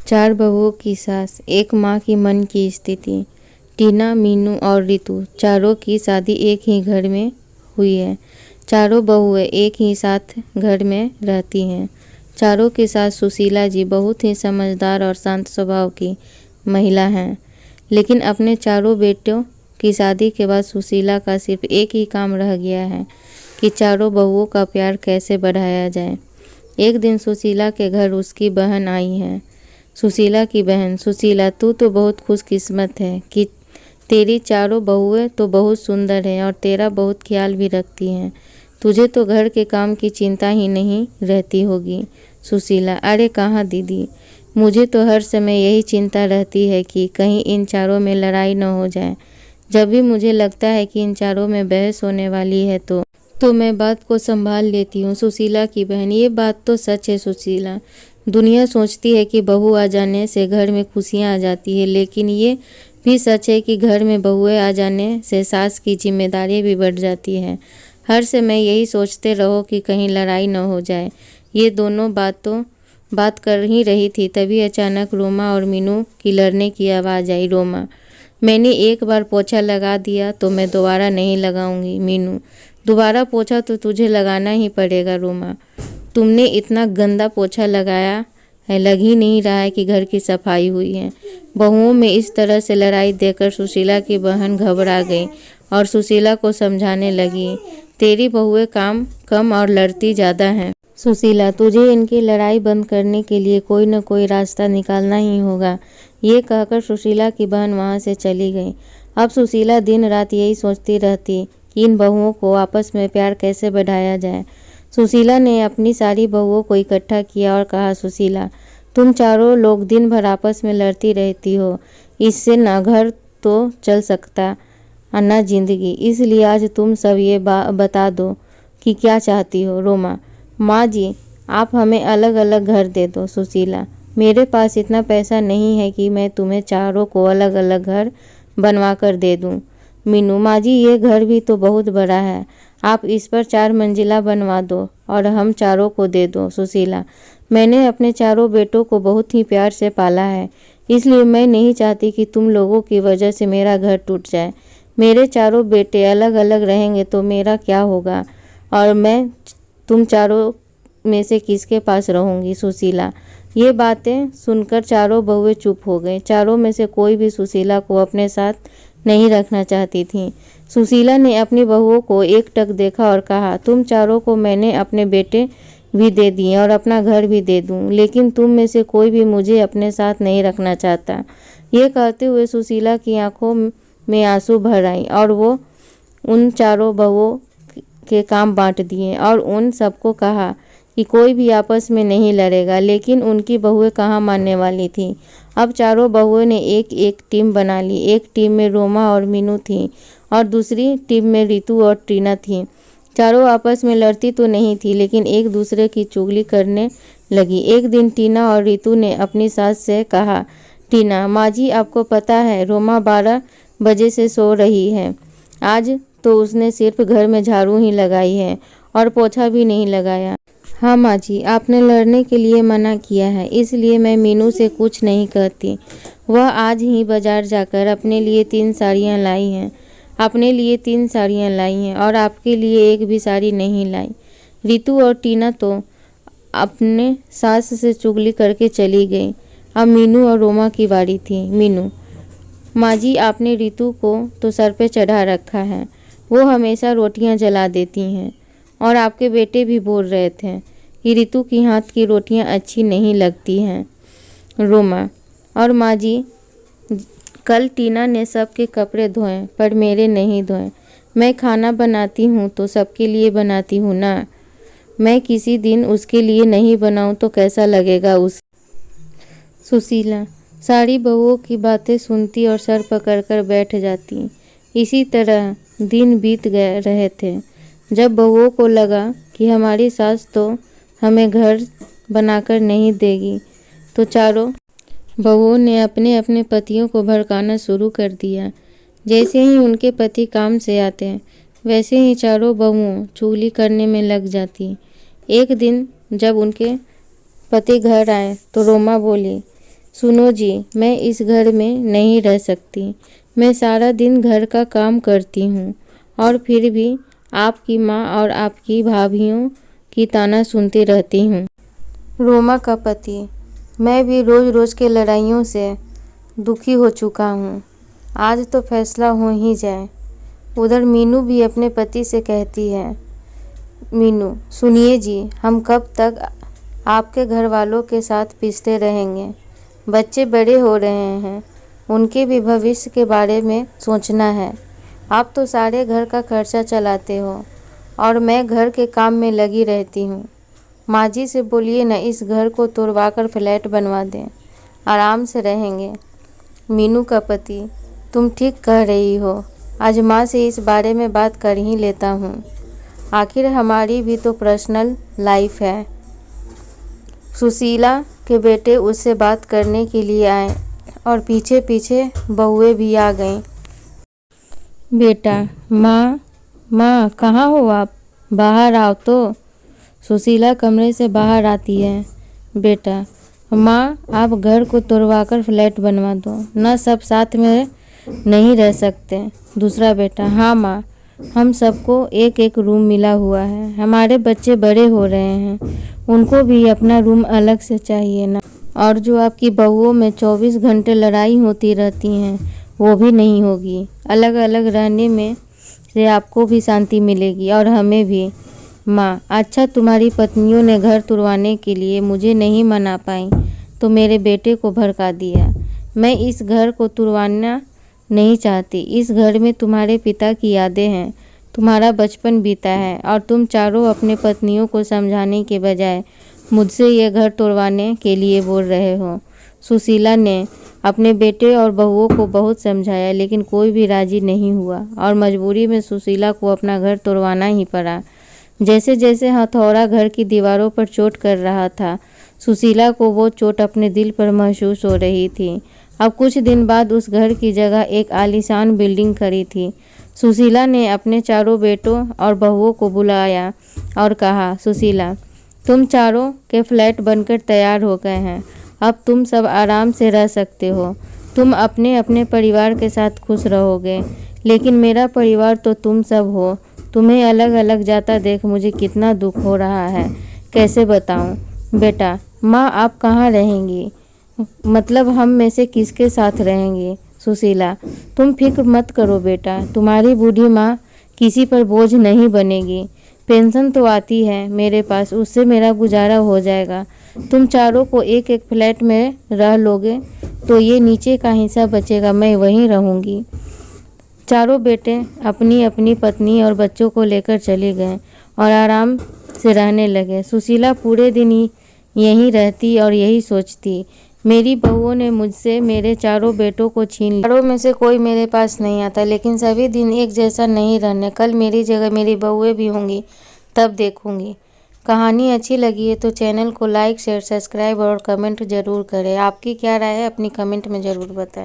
चार बहुओं की सास, एक माँ की मन की स्थिति। टीना, मीनू और रितु चारों की शादी एक ही घर में हुई है। चारों बहुएं एक ही साथ घर में रहती हैं। चारों की सास सुशीला जी बहुत ही समझदार और शांत स्वभाव की महिला हैं। लेकिन अपने चारों बेटों की शादी के बाद सुशीला का सिर्फ एक ही काम रह गया है कि चारों बहुओं का प्यार कैसे बढ़ाया जाए। एक दिन सुशीला के घर उसकी बहन आई है। सुशीला की बहन, सुशीला तू तो बहुत खुशकिस्मत है कि तेरी चारों बहुएं तो बहुत सुंदर हैं और तेरा बहुत ख्याल भी रखती हैं। तुझे तो घर के काम की चिंता ही नहीं रहती होगी। सुशीला, अरे कहाँ दीदी, मुझे तो हर समय यही चिंता रहती है कि कहीं इन चारों में लड़ाई न हो जाए। जब भी मुझे लगता है कि इन चारों में बहस होने वाली है तो मैं बात को संभाल लेती हूँ। सुशीला की बहन, ये बात तो सच है सुशीला। दुनिया सोचती है कि बहू आ जाने से घर में खुशियाँ आ जाती है, लेकिन ये भी सच है कि घर में बहुएं आ जाने से सास की जिम्मेदारी भी बढ़ जाती है। हर समय यही सोचते रहो कि कहीं लड़ाई न हो जाए। ये दोनों बात कर ही रही थी, तभी अचानक रोमा और मीनू की लड़ने की आवाज़ आई। रोमा, मैंने एक बार पोछा लगा दिया तो मैं दोबारा नहीं लगाऊंगी। मीनू, दोबारा पोछा तो तुझे लगाना ही पड़ेगा। रोमा, तुमने इतना गंदा पोछा लगाया है, लग ही नहीं रहा है कि घर की सफाई हुई है। बहुओं में इस तरह से लड़ाई देखकर सुशीला की बहन घबरा गई और सुशीला को समझाने लगी, तेरी बहुएं काम कम और लड़ती ज़्यादा हैं। सुशीला, तुझे इनकी लड़ाई बंद करने के लिए कोई न कोई रास्ता निकालना ही होगा। ये कहकर सुशीला की बहन वहाँ से चली गई। अब सुशीला दिन रात यही सोचती रहती कि इन बहुओं को आपस में प्यार कैसे बढ़ाया जाए। सुशीला ने अपनी सारी बहुओं को इकट्ठा किया और कहा, सुशीला, तुम चारों लोग दिन भर आपस में लड़ती रहती हो, इससे ना घर तो चल सकता और ना जिंदगी। इसलिए आज तुम सब ये बता दो कि क्या चाहती हो। रोमा, माँ जी, आप हमें अलग अलग घर दे दो। सुशीला, मेरे पास इतना पैसा नहीं है कि मैं तुम्हें चारों को अलग अलग घर बनवा कर दे दूँ। मीनू, माँ जी, ये घर भी तो बहुत बड़ा है, आप इस पर 4 मंजिला बनवा दो और हम चारों को दे दो। सुशीला, मैंने अपने चारों बेटों को बहुत ही प्यार से पाला है, इसलिए मैं नहीं चाहती कि तुम लोगों की वजह से मेरा घर टूट जाए। मेरे चारों बेटे अलग अलग रहेंगे तो मेरा क्या होगा और मैं तुम चारों में से किसके पास रहूंगी। सुशीला, ये बातें सुनकर चारों बहुएं चुप हो गईं। चारों में से कोई भी सुशीला को अपने साथ नहीं रखना चाहती थी। सुशीला ने अपनी बहुओं को एकटक देखा और कहा, तुम चारों को मैंने अपने बेटे भी दे दिए और अपना घर भी दे दूं, लेकिन तुम में से कोई भी मुझे अपने साथ नहीं रखना चाहता। ये कहते हुए सुशीला की आंखों में आंसू भर आई और वो उन चारों बहुओं के काम बांट दिए और उन सबको कहा कि कोई भी आपस में नहीं लड़ेगा, लेकिन उनकी बहुएं कहाँ मानने वाली थी। अब चारों बहुओं ने एक एक टीम बना ली। एक टीम में रोमा और मीनू थी और दूसरी टीम में रितु और टीना थी। चारों आपस में लड़ती तो नहीं थी, लेकिन एक दूसरे की चुगली करने लगी। एक दिन टीना और रितु ने अपनी सास से कहा, टीना, माँ जी, आपको पता है रोमा 12 बजे से सो रही है। आज तो उसने सिर्फ घर में झाड़ू ही लगाई है और पोछा भी नहीं लगाया। हाँ माँ जी, आपने लड़ने के लिए मना किया है, इसलिए मैं मीनू से कुछ नहीं कहती। वह आज ही बाजार जाकर अपने लिए 3 साड़ियाँ लाई हैं। अपने लिए 3 साड़ियाँ लाई हैं और आपके लिए एक भी साड़ी नहीं लाई। रितु और टीना तो अपने सास से चुगली करके चली गई। अब मीनू और रोमा की बारी थी। मीनू, माँ जी, आपने रितु को तो सर पे चढ़ा रखा है, वो हमेशा रोटियां जला देती हैं और आपके बेटे भी बोल रहे थे कि रितु की हाथ की रोटियां अच्छी नहीं लगती हैं। रोमा, और माँ जी, कल टीना ने सबके कपड़े धोए पर मेरे नहीं धोए। मैं खाना बनाती हूँ तो सबके लिए बनाती हूँ ना। मैं किसी दिन उसके लिए नहीं बनाऊँ तो कैसा लगेगा उस। सुशीला सारी बहुओं की बातें सुनती और सर पकड़कर बैठ जाती। इसी तरह दिन बीत गए रहे थे। जब बहुओं को लगा कि हमारी सास तो हमें घर बनाकर नहीं देगी, तो चारों बहुओं ने अपने अपने पतियों को भड़काना शुरू कर दिया। जैसे ही उनके पति काम से आते, वैसे ही चारों बहुओं चुगली करने में लग जाती। एक दिन जब उनके पति घर आए तो रोमा बोली, सुनो जी, मैं इस घर में नहीं रह सकती। मैं सारा दिन घर का काम करती हूँ और फिर भी आपकी माँ और आपकी भाभियों की ताना सुनती रहती हूँ। रोमा का पति, मैं भी रोज़ रोज़ के लड़ाइयों से दुखी हो चुका हूँ। आज तो फैसला हो ही जाए। उधर मीनू भी अपने पति से कहती है, मीनू सुनिए जी, हम कब तक आपके घर वालों के साथ पिसते रहेंगे। बच्चे बड़े हो रहे हैं, उनके भी भविष्य के बारे में सोचना है। आप तो सारे घर का खर्चा चलाते हो और मैं घर के काम में लगी रहती हूँ। माँ जी से बोलिए ना, इस घर को तोड़वा कर फ्लैट बनवा दें, आराम से रहेंगे। मीनू का पति, तुम ठीक कह रही हो, आज माँ से इस बारे में बात कर ही लेता हूँ। आखिर हमारी भी तो पर्सनल लाइफ है। सुशीला के बेटे उससे बात करने के लिए आए और पीछे पीछे बहुएं भी आ गईं। बेटा, माँ कहाँ हो आप? बाहर आओ तो। सुशीला कमरे से बाहर आती है। बेटा, माँ आप घर को तोड़वा कर फ्लैट बनवा दो ना, सब साथ में नहीं रह सकते। दूसरा बेटा, हाँ माँ, हम सबको एक एक रूम मिला हुआ है। हमारे बच्चे बड़े हो रहे हैं, उनको भी अपना रूम अलग से चाहिए ना। और जो आपकी बहुओं में 24 घंटे लड़ाई होती रहती हैं, वो भी नहीं होगी। अलग अलग रहने में से आपको भी शांति मिलेगी और हमें भी। माँ, अच्छा तुम्हारी पत्नियों ने घर तुड़वाने के लिए मुझे नहीं मना पाई तो मेरे बेटे को भड़का दिया। मैं इस घर को तुड़वाना नहीं चाहती। इस घर में तुम्हारे पिता की यादें हैं, तुम्हारा बचपन बीता है और तुम चारों अपने पत्नियों को समझाने के बजाय मुझसे ये घर तोड़वाने के लिए बोल रहे हो। सुशीला ने अपने बेटे और बहुओं को बहुत समझाया, लेकिन कोई भी राजी नहीं हुआ और मजबूरी में सुशीला को अपना घर तोड़वाना ही पड़ा। जैसे जैसे हथौड़ा घर की दीवारों पर चोट कर रहा था, सुशीला को वो चोट अपने दिल पर महसूस हो रही थी। अब कुछ दिन बाद उस घर की जगह एक आलीशान बिल्डिंग खड़ी थी। सुशीला ने अपने चारों बेटों और बहुओं को बुलाया और कहा, सुशीला, तुम चारों के फ्लैट बनकर तैयार हो गए हैं। अब तुम सब आराम से रह सकते हो। तुम अपने अपने परिवार के साथ खुश रहोगे, लेकिन मेरा परिवार तो तुम सब हो। तुम्हें अलग अलग जाता देख मुझे कितना दुख हो रहा है, कैसे बताऊं। बेटा, माँ आप कहाँ रहेंगी? मतलब हम में से किसके साथ रहेंगी? सुशीला, तुम फिक्र मत करो बेटा, तुम्हारी बूढ़ी माँ किसी पर बोझ नहीं बनेगी। पेंशन तो आती है मेरे पास, उससे मेरा गुजारा हो जाएगा। तुम चारों को एक एक फ्लैट में रह लोगे तो ये नीचे का हिस्सा बचेगा, मैं वहीं रहूँगी। चारों बेटे अपनी अपनी पत्नी और बच्चों को लेकर चले गए और आराम से रहने लगे। सुशीला पूरे दिन ही यहीं रहती और यही सोचती, मेरी बहुओं ने मुझसे मेरे चारों बेटों को छीन लिया। चारों में से कोई मेरे पास नहीं आता, लेकिन सभी दिन एक जैसा नहीं रहने। कल मेरी जगह मेरी बहुएं भी होंगी, तब देखूंगी। कहानी अच्छी लगी है तो चैनल को लाइक, शेयर, सब्सक्राइब और कमेंट ज़रूर करें। आपकी क्या राय है अपनी कमेंट में ज़रूर बताएं।